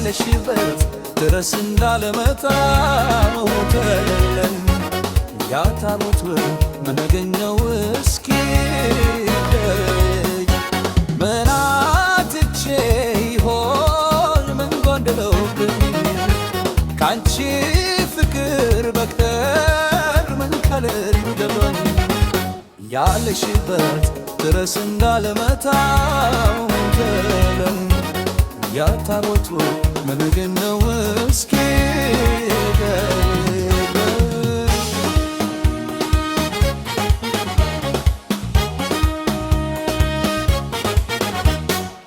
ያለሽበት ድረስ እንዳልመጣው ተለለን ያታሮት ምን አገኘው እስኪ ምን አጥቼ ይሆን ምን ጎደለብኝ ካንቺ ፍቅር በቀር ምን ከልደሎኝ ያለሽበት ድረስ እንዳልመጣው ተለለን ያታሮት ምን አገኘው እስኪ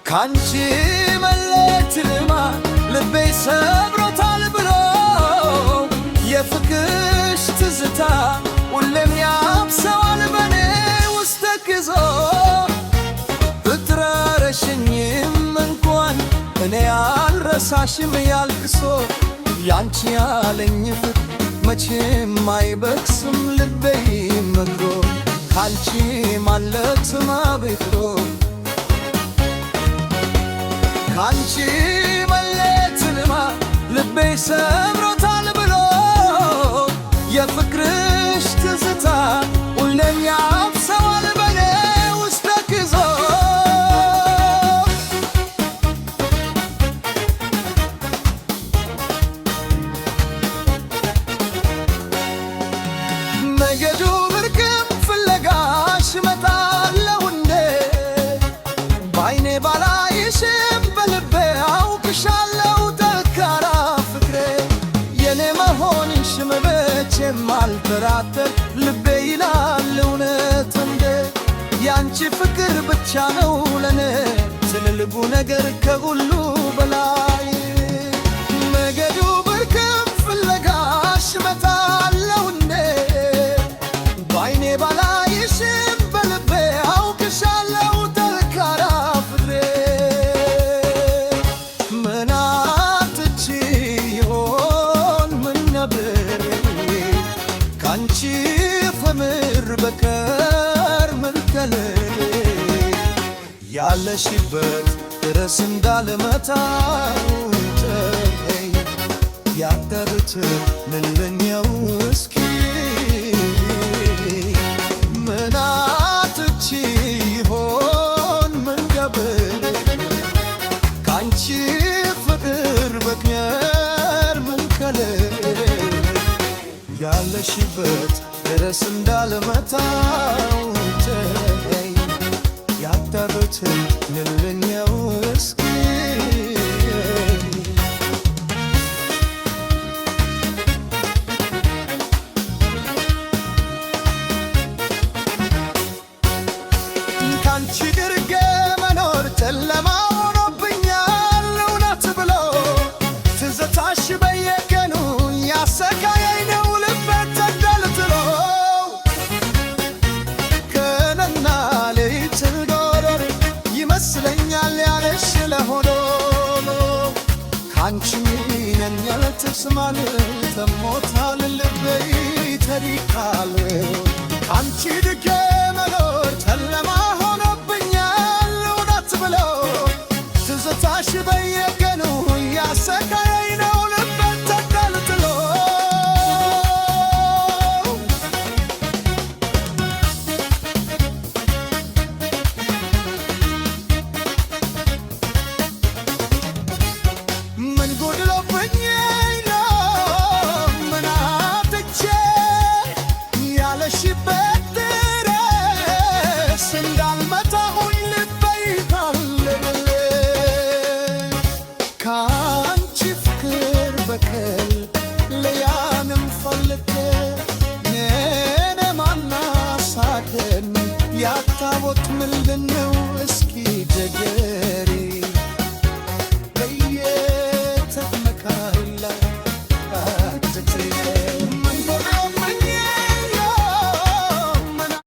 ካንቺ መለየት ልቤ ሰብሮታል ብሎ የፍቅርሽ ትዝታ ሁሌም ያብሰዋል በኔ ውስጥ ተክዞ ብትረሽኝም እንኳን እኔ አልረሳሽም ያልቅሶ ያንቺ ያለኝ ፍቅር መቼም አይበክስም ልቤ መክሮ ካንቺ ማለት ማቤትሮ ካንቺ መለየት ልቤ ሰብሮታል ብሎ የፍቅርሽ ትዝታ ሁሌም ያብሰዋል በኔ ውስጥ ተክዞ መንገዱ ብርቅም ፍለጋሽ እመጣለሁ እንዴ በዓይኔ ባላይሽም በልቤ አውቅሻለሁ ጠንካራ ፍቅሬ የኔ መሆንሽ መቼም አልጠራጠር ልቤ ይላል እውነት እንዴ ያንቺ ፍቅር ብቻ ነው ለኔ ትልልቡ ነገር ከሁሉ በላይ መንገዱ ብርቅም ፍለጋሽ እመጣለሁ እንዴ በዓይኔ ባላይሽም በልቤ አውቅሻለሁ ጠንካራ ፍቅሬ ምን አጥቼ ይሆን ምን ነበር ካንቺ ፍቅር በቀር ምን ከለሌ ያለሽበት ድረስ እንዳልመጣው ተይ ያደርት ልልኛው እስኪ ምን አጥቼ ይሆን ምን ነበር ካንቺ ፍቅር በቀር ምን ከለሌ ያለሽበት ድረስ እንዳልመጣው ተይ ያደርት ልልኛው እስኪ ካንቺ ግርጌ መኖር ጨለማ ሆኖብኛል እውነት ብሎ ትዝታሽ በየቀኑ ያሰቃየኝ ነው ልቤ ተንጠልጥሎ ቀንና ሌሊት ጎዶር ይመስለኛል ያለሽ ለሆኖ ካንቺ ነኝ ያልተስማል ተሞታል ልቤ ተሪካል ካንቺ ድጌ መኖር ጨለማ ሆኖብኛል እውነት ብሎ ትዝታሽ በየቀኑ ያሰቃየኝ ነው ልቤ ተንጠልጥሎ ምን ጎድሎብኝ ነው ምን አጥቼ ያለሽበት ድረስ እንዳልመጣሁኝ ልቤ ይታለል ካንቺ ፍቅር በቀር ሌላንም ፈልጌ እኔ ማናሳደን ያታወት ምንድነው እስኪ ደገ